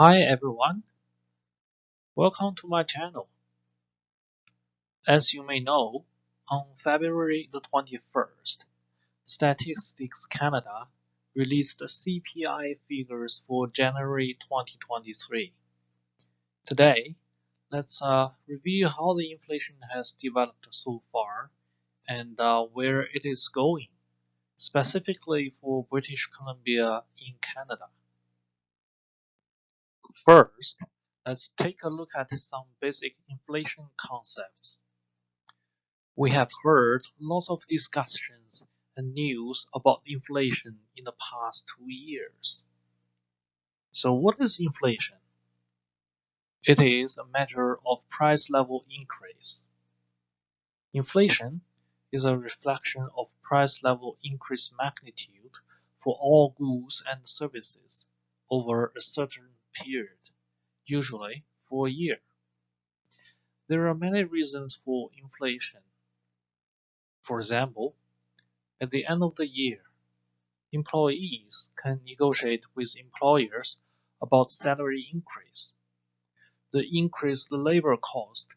Hi everyone, welcome to my channel. As you may know, on February the 21st, Statistics Canada released the CPI figures for January 2023. Today, let's review how the inflation has developed so far and where it is going, specifically for British Columbia in Canada. First, let's take a look at some basic inflation concepts. We have heard lots of discussions and news about inflation in the past 2 years. So what is inflation? It is a measure of price level increase. Inflation is a reflection of price level increase magnitude for all goods and services over a certain period, usually for a year. There are many reasons for inflation. For example, at the end of the year, employees can negotiate with employers about salary increase. The increased labor cost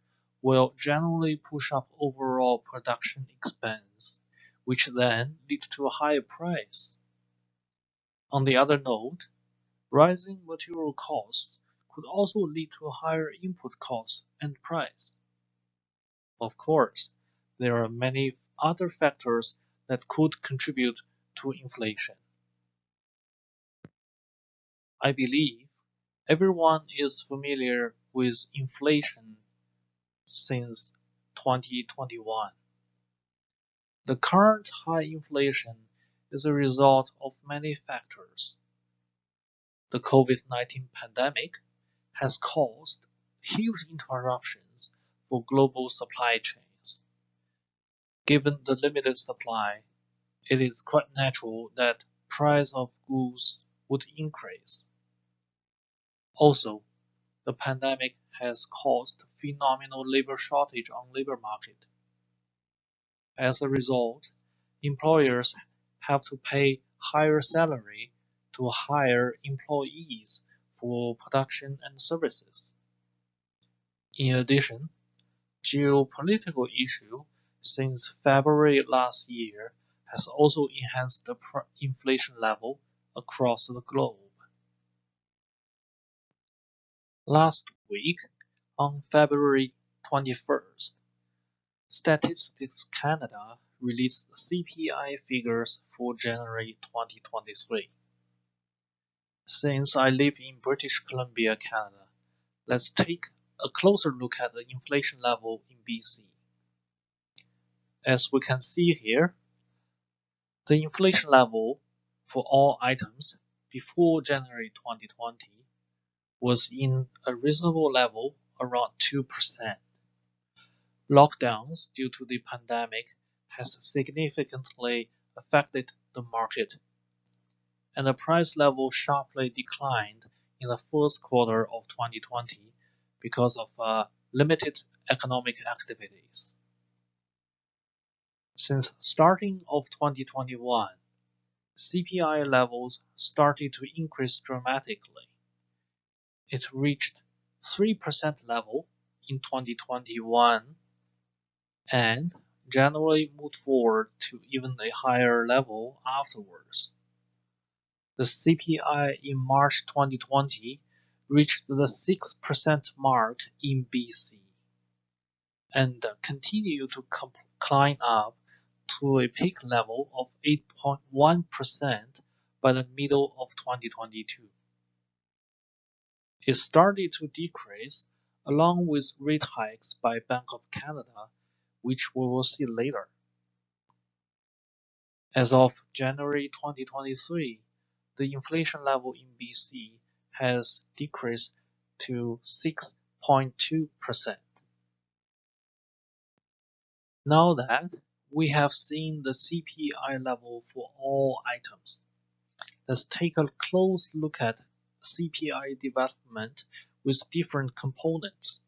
will generally push up overall production expense, which then lead to a higher price. On the other note, rising material costs could also lead to higher input costs and price. Of course, there are many other factors that could contribute to inflation. I believe everyone is familiar with inflation since 2021. The current high inflation is a result of many factors. The COVID-19 pandemic has caused huge interruptions for global supply chains. Given the limited supply, it is quite natural that price of goods would increase. Also, the pandemic has caused phenomenal labor shortage on labor market. As a result, employers have to pay higher salary to hire employees for production and services. In addition, geopolitical issue since February last year has also enhanced the inflation level across the globe. Last week, on February 21st, Statistics Canada released CPI figures for January 2023. Since I live in British Columbia, Canada, let's take a closer look at the inflation level in BC. As we can see here, the inflation level for all items before January 2020 was in a reasonable level around 2%. Lockdowns due to the pandemic has significantly affected the market, and the price level sharply declined in the first quarter of 2020 because of limited economic activities. Since starting of 2021, CPI levels started to increase dramatically. It reached 3% level in 2021 and generally moved forward to even a higher level afterwards. The CPI in March 2020 reached the 6% mark in BC and continued to climb up to a peak level of 8.1% by the middle of 2022. It started to decrease along with rate hikes by Bank of Canada, which we will see later. As of January 2023, the inflation level in BC has decreased to 6.2%. Now that we have seen the CPI level for all items, let's take a close look at CPI development with different components.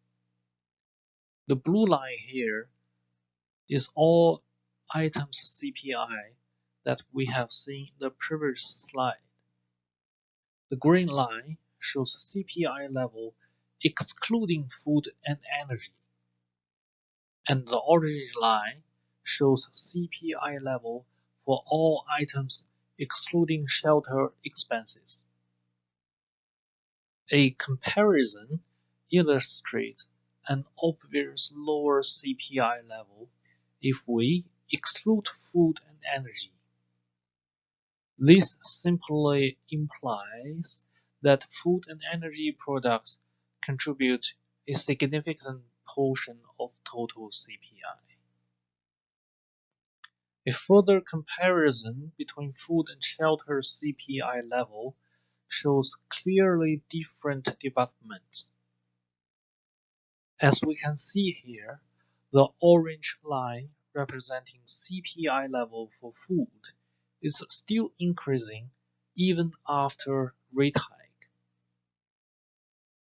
The blue line here is all items CPI that we have seen in the previous slide. The green line shows CPI level excluding food and energy, and the orange line shows CPI level for all items excluding shelter expenses. A comparison illustrates an obvious lower CPI level if we exclude food and energy. This simply implies that food and energy products contribute a significant portion of total CPI. A further comparison between food and shelter CPI level shows clearly different developments. As we can see here, the orange line representing CPI level for food is still increasing even after rate hike.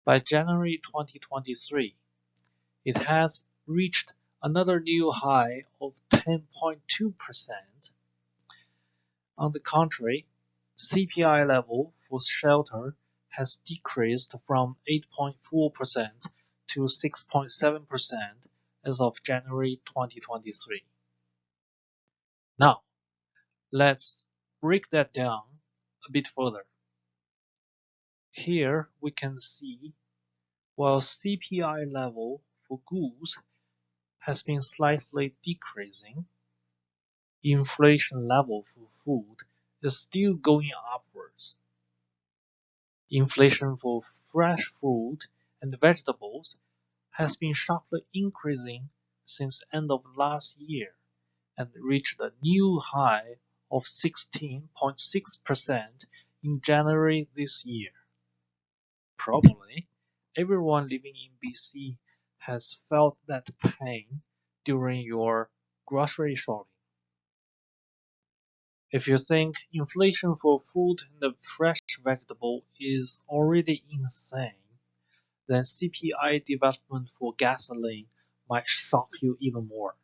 By January 2023, it has reached another new high of 10.2%. On the contrary, CPI level for shelter has decreased from 8.4% to 6.7% as of January 2023. Now, let's break that down a bit further. Here we can see while CPI level for goods has been slightly decreasing, inflation level for food is still going upwards. Inflation for fresh fruit and vegetables has been sharply increasing since end of last year and reached a new high of 16.6% in January this year. Probably everyone living in BC has felt that pain during your grocery shopping. If you think inflation for food and fresh vegetable is already insane, then CPI development for gasoline might shock you even more.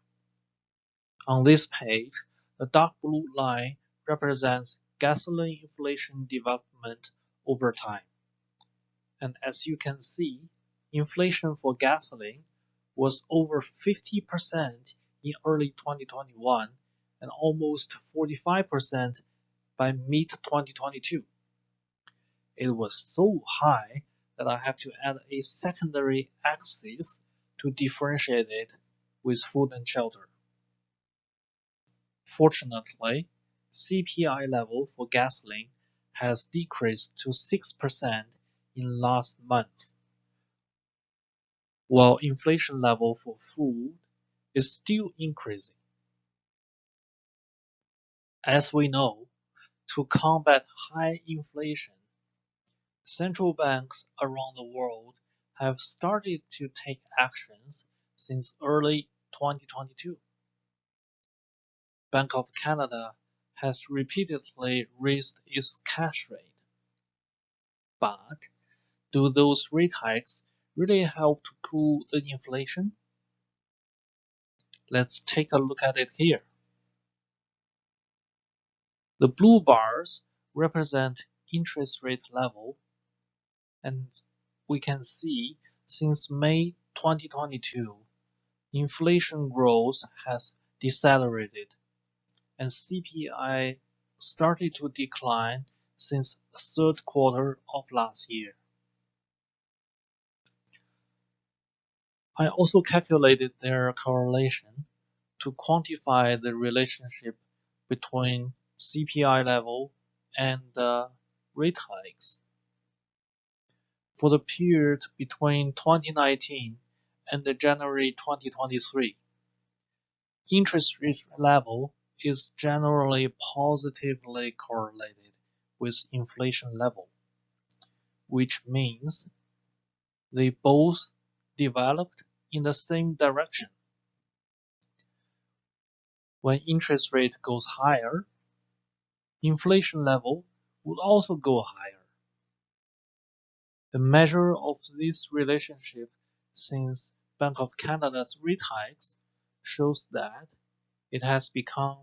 On this page, the dark blue line represents gasoline inflation development over time. And as you can see, inflation for gasoline was over 50% in early 2021 and almost 45% by mid-2022. It was so high that I have to add a secondary axis to differentiate it with food and shelter. Fortunately, CPI level for gasoline has decreased to 6% in last month, while inflation level for food is still increasing. As we know, to combat high inflation, central banks around the world have started to take actions since early 2022. Bank of Canada has repeatedly raised its cash rate. But do those rate hikes really help to cool the inflation? Let's take a look at it here. The blue bars represent interest rate level, and we can see since May 2022, inflation growth has decelerated and CPI started to decline since the third quarter of last year. I also calculated their correlation to quantify the relationship between CPI level and the rate hikes. For the period between 2019 and January 2023, interest rate level is generally positively correlated with inflation level, which means they both developed in the same direction. When interest rate goes higher, inflation level would also go higher. The measure of this relationship since Bank of Canada's rate hikes shows that it has become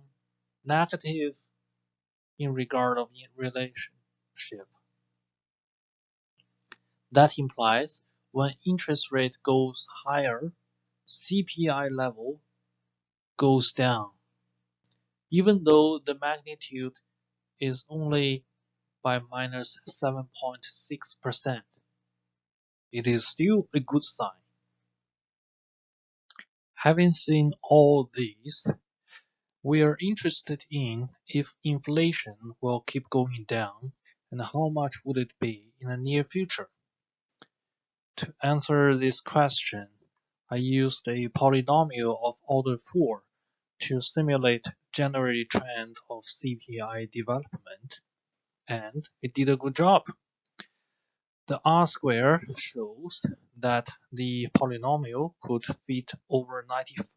negative in regard of relationship. That implies when interest rate goes higher, CPI level goes down, even though the magnitude is only by minus 7.6%. It is still a good sign. Having seen all these, we are interested in if inflation will keep going down and how much would it be in the near future. To answer this question, I used a polynomial of order 4 to simulate January trend of CPI development, and it did a good job. The R-square shows that the polynomial could fit over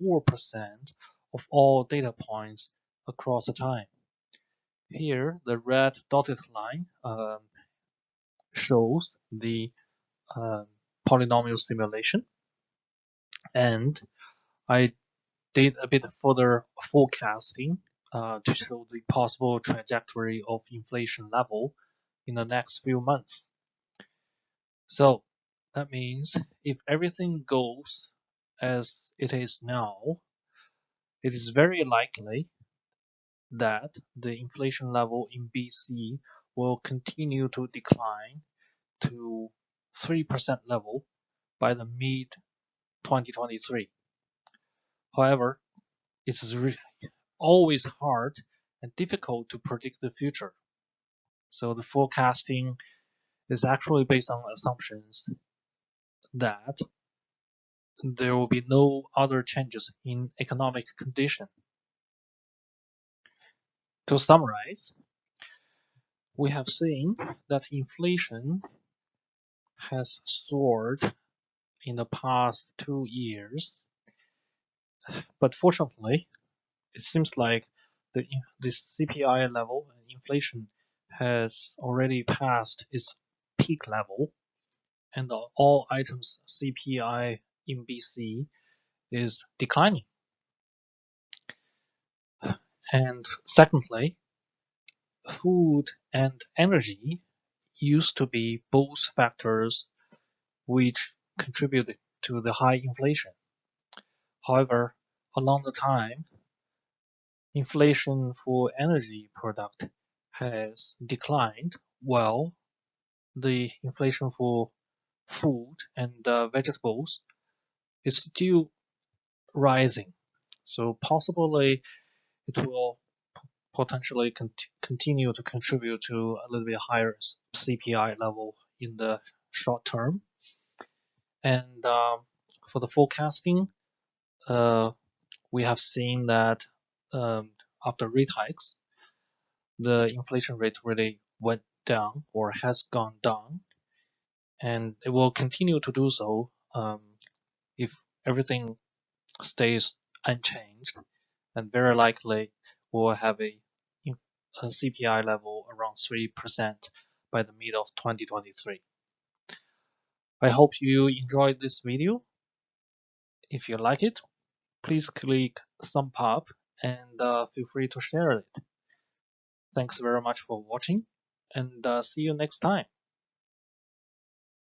94% of all data points across the time. Here, the red dotted line shows the polynomial simulation, and I did a bit further forecasting to show the possible trajectory of inflation level in the next few months. So that means if everything goes as it is now, it is very likely that the inflation level in BC will continue to decline to 3% level by the mid 2023. However, it's always hard and difficult to predict the future. So the forecasting is actually based on assumptions that there will be no other changes in economic condition. To summarize, we have seen that inflation has soared in the past 2 years, but fortunately, it seems like the CPI level and inflation has already passed its peak level, and all items CPI in BC is declining. And secondly, food and energy used to be both factors which contributed to the high inflation. However, along the time, inflation for energy product has declined while the inflation for food and vegetables is still rising. So possibly it will potentially continue to contribute to a little bit higher CPI level in the short term. And for the forecasting, we have seen that after rate hikes, the inflation rate really went down or has gone down, and it will continue to do so if everything stays unchanged, and very likely we'll have a CPI level around 3% by the mid of 2023. I hope you enjoyed this video. If you like it, please click thumb up and feel free to share it. Thanks very much for watching, and see you next time.